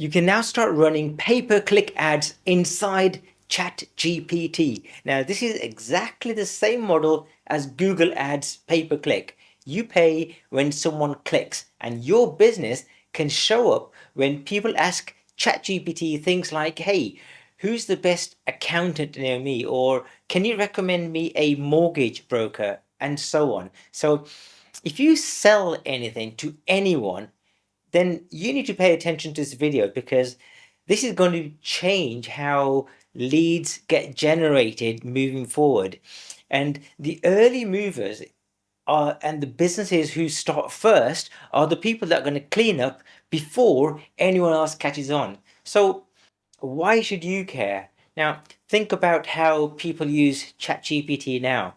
You can now start running pay-per-click ads inside ChatGPT. Now, this is exactly the same model as Google Ads pay-per-click. You pay when someone clicks, and your business can show up when people ask ChatGPT things like, hey, who's the best accountant near me? Or can you recommend me a mortgage broker? And so on. So if you sell anything to anyone, then you need to pay attention to this video, because this is going to change how leads get generated moving forward. And the early movers are, and the businesses who start first are the people that are going to clean up before anyone else catches on. So why should you care? Now, think about how people use ChatGPT now.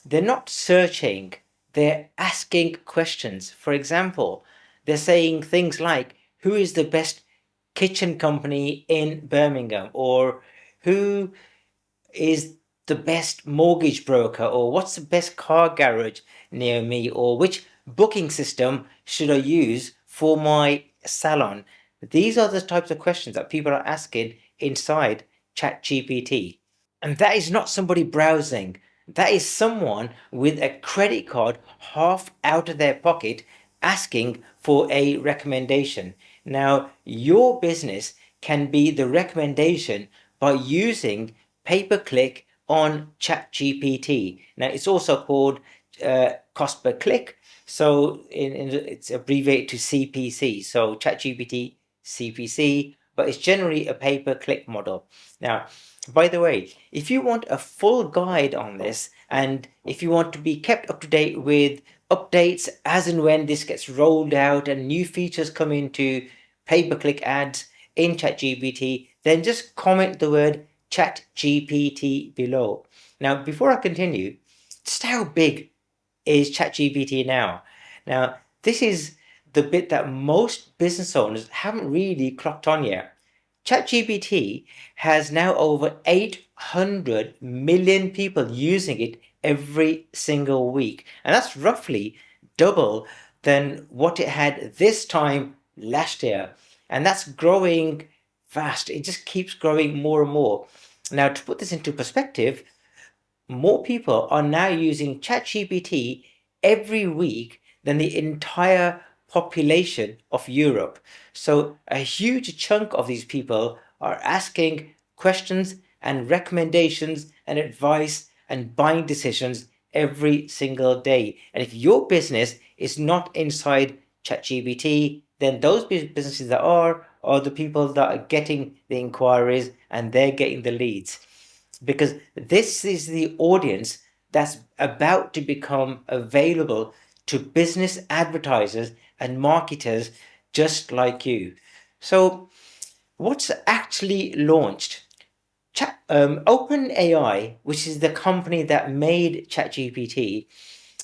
They're not searching, they're asking questions. For example, they're saying things like, who is the best kitchen company in Birmingham? Or who is the best mortgage broker? Or what's the best car garage near me? Or which booking system should I use for my salon? These are the types of questions that people are asking inside ChatGPT. And that is not somebody browsing. That is someone with a credit card half out of their pocket asking for a recommendation. Now, your business can be the recommendation by using pay-per-click on ChatGPT. Now, it's also called cost per click. So it's abbreviated to CPC. So ChatGPT CPC, but it's generally a pay-per-click model. Now, by the way, if you want a full guide on this, and if you want to be kept up to date with updates as and when this gets rolled out and new features come into pay-per-click ads in ChatGPT, then just comment the word ChatGPT below. Now, before I continue, just how big is ChatGPT now? Now, this is the bit that most business owners haven't really clocked on yet. ChatGPT has now over 800 million people using it every single week. And that's roughly double than what it had this time last year. And that's growing fast. It just keeps growing more and more. Now, to put this into perspective, more people are now using ChatGPT every week than the entire population of Europe. So a huge chunk of these people are asking questions and recommendations and advice and buying decisions every single day. And if your business is not inside ChatGPT, then those businesses that are the people that are getting the inquiries and they're getting the leads. Because this is the audience that's about to become available to business advertisers and marketers just like you. So what's actually launched? OpenAI, which is the company that made ChatGPT,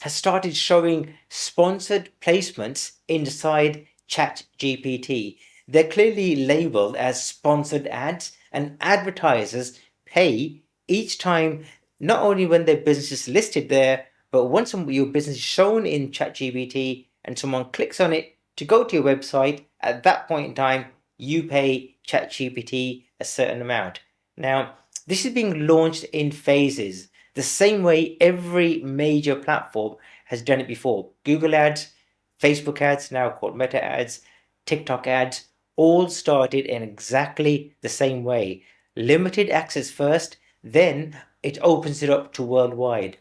has started showing sponsored placements inside ChatGPT. They're clearly labeled as sponsored ads, and advertisers pay each time, not only when their business is listed there, but once your business is shown in ChatGPT and someone clicks on it to go to your website, at that point in time, you pay ChatGPT a certain amount. Now, this is being launched in phases, the same way every major platform has done it before. Google Ads, Facebook Ads, now called Meta Ads, TikTok Ads, all started in exactly the same way. Limited access first, then it opens it up to worldwide.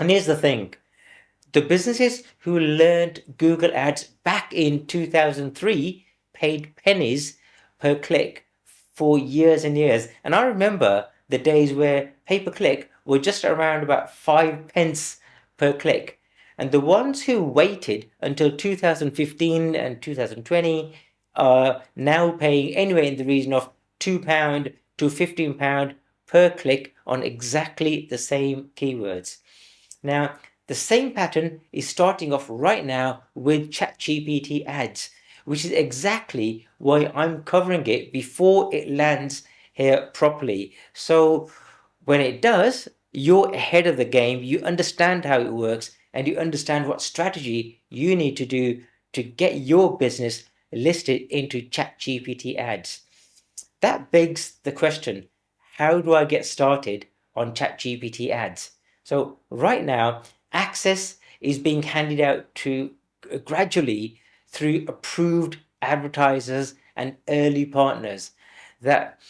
And here's the thing. The businesses who learned Google Ads back in 2003 paid pennies per click for years and years. And I remember the days where pay-per-click were just around about 5 pence per click. And the ones who waited until 2015 and 2020 are now paying anywhere in the region of £2 to £15 per click on exactly the same keywords. Now, the same pattern is starting off right now with ChatGPT ads, which is exactly why I'm covering it before it lands here properly. So when it does, you're ahead of the game, you understand how it works, and you understand what strategy you need to do to get your business listed into ChatGPT Ads. That begs the question, how do I get started on ChatGPT Ads? So right now, access is being handed out to gradually through approved advertisers and early partners. That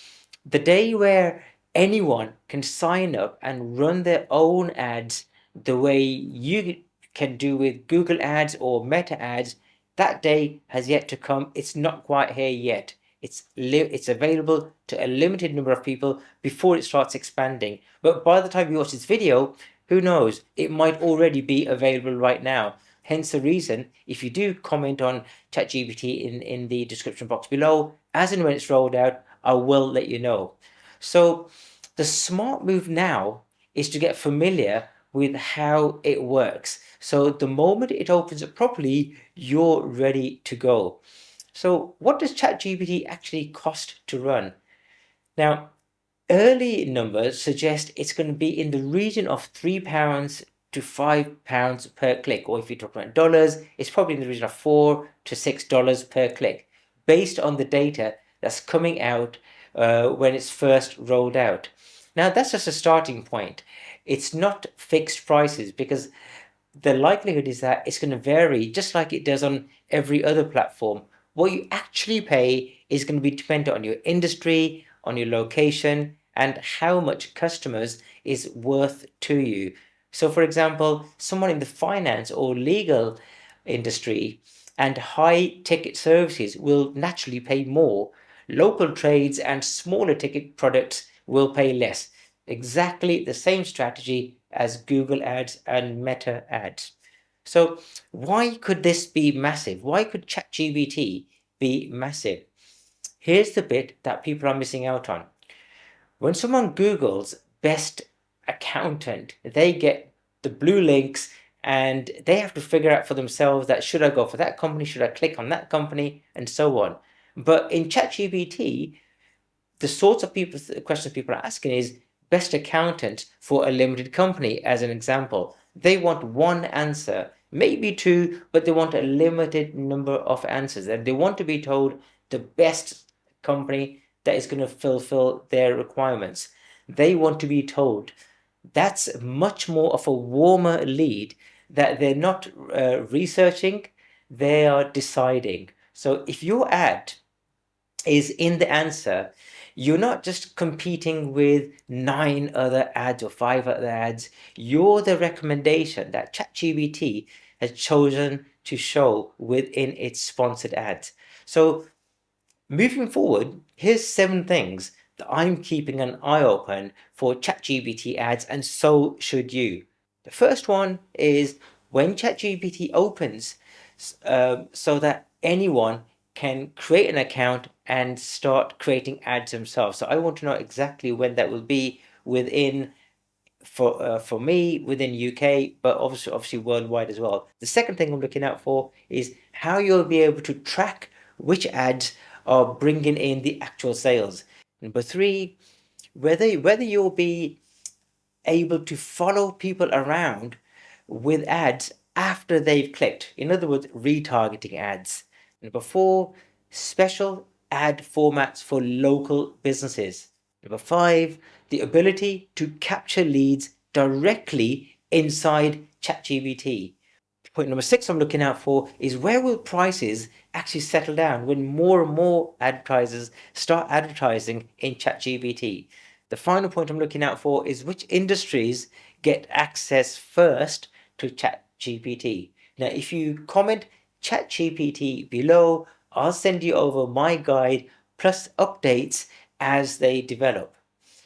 the day where anyone can sign up and run their own ads the way you can do with Google Ads or Meta Ads, that day has yet to come. It's not quite here yet. It's available to a limited number of people before it starts expanding. But by the time you watch this video, who knows? It might already be available right now. Hence the reason, if you do comment on ChatGPT in the description box below, as and when it's rolled out, I will let you know. So the smart move now is to get familiar with how it works. So the moment it opens up properly, you're ready to go. So what does ChatGPT actually cost to run? Now, early numbers suggest it's going to be in the region of £3 to £5 per click, or if you're talking about dollars, it's probably in the region of $4 to $6 per click, based on the data that's coming out when it's first rolled out. Now, that's just a starting point. It's not fixed prices, because the likelihood is that it's going to vary just like it does on every other platform. What you actually pay is going to be dependent on your industry, on your location, and how much customers is worth to you. So, for example, someone in the finance or legal industry and high ticket services will naturally pay more. Local trades and smaller ticket products will pay less. Exactly the same strategy as Google Ads and Meta Ads. So why could this be massive? Why could ChatGPT be massive? Here's the bit that people are missing out on. When someone Googles best accountant, they get the blue links and they have to figure out for themselves that should I go for that company, should I click on that company, and so on. But in ChatGPT, the sorts of questions people are asking is best accountant for a limited company, as an example. They want one answer, maybe two, but they want a limited number of answers, and they want to be told the best company that is going to fulfill their requirements. They want to be told. That's much more of a warmer lead, that they're not researching, they are deciding. So if your ad is in the answer, you're not just competing with 9 other ads or 5 other ads. You're the recommendation that ChatGPT has chosen to show within its sponsored ads. So moving forward, here's 7 things that I'm keeping an eye open for ChatGPT ads, and so should you. The first one is when ChatGPT opens, so that anyone can create an account and start creating ads themselves. So I want to know exactly when that will be within, for me, within UK, but obviously worldwide as well. The second thing I'm looking out for is how you'll be able to track which ads are bringing in the actual sales. Number 3, whether you'll be able to follow people around with ads after they've clicked. In other words, retargeting ads. Number 4, special ad formats for local businesses. Number 5, the ability to capture leads directly inside ChatGPT. Point number 6 I'm looking out for is where will prices actually settle down when more and more advertisers start advertising in ChatGPT. The final point I'm looking out for is which industries get access first to ChatGPT. Now, if you comment ChatGPT below, I'll send you over my guide plus updates as they develop.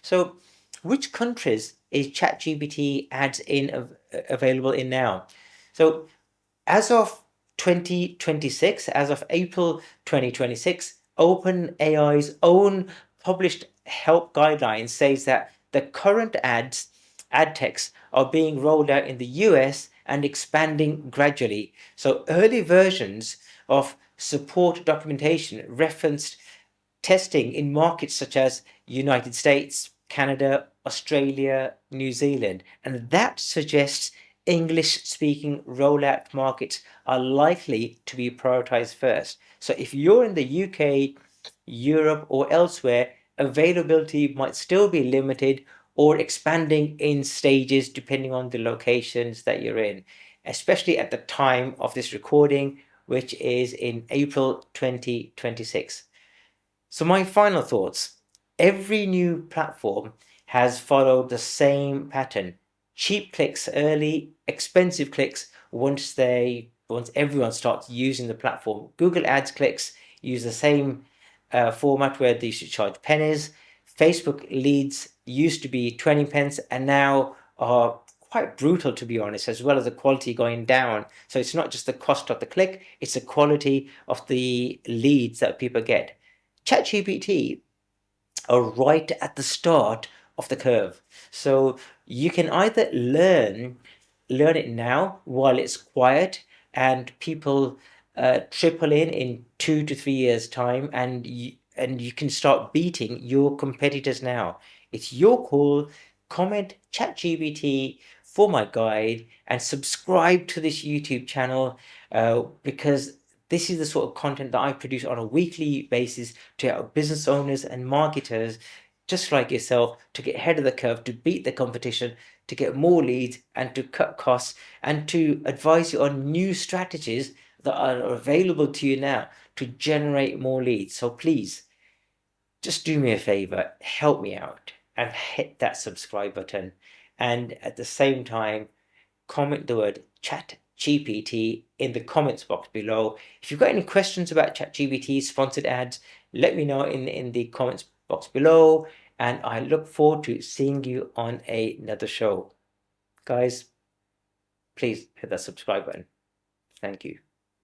So, which countries is ChatGPT ads available in now? So, as of 2026, as of April 2026, OpenAI's own published help guidelines says that the current ad techs are being rolled out in the US and expanding gradually. So early versions of support documentation referenced testing in markets such as United States, Canada, Australia, New Zealand, and that suggests English-speaking rollout markets are likely to be prioritized first. So if you're in the UK, Europe, or elsewhere, availability might still be limited or expanding in stages depending on the locations that you're in, especially at the time of this recording, which is in April 2026. So my final thoughts. Every new platform has followed the same pattern. Cheap clicks early, expensive clicks once everyone starts using the platform. Google Ads clicks use the same format where they used to charge pennies. Facebook leads used to be 20 pence and now are quite brutal, to be honest, as well as the quality going down. So it's not just the cost of the click, it's the quality of the leads that people get. ChatGPT are right at the start of the curve. So you can either learn it now while it's quiet and people triple in 2 to 3 years time, and you can start beating your competitors now. It's your call. Comment ChatGPT for my guide and subscribe to this YouTube channel because this is the sort of content that I produce on a weekly basis to help business owners and marketers just like yourself to get ahead of the curve, to beat the competition, to get more leads, and to cut costs, and to advise you on new strategies that are available to you now to generate more leads. So please, just do me a favor, help me out, and hit that subscribe button. And at the same time, comment the word ChatGPT in the comments box below. If you've got any questions about ChatGPT sponsored ads, let me know in the comments box below. And I look forward to seeing you on another show. Guys, please hit that subscribe button. Thank you.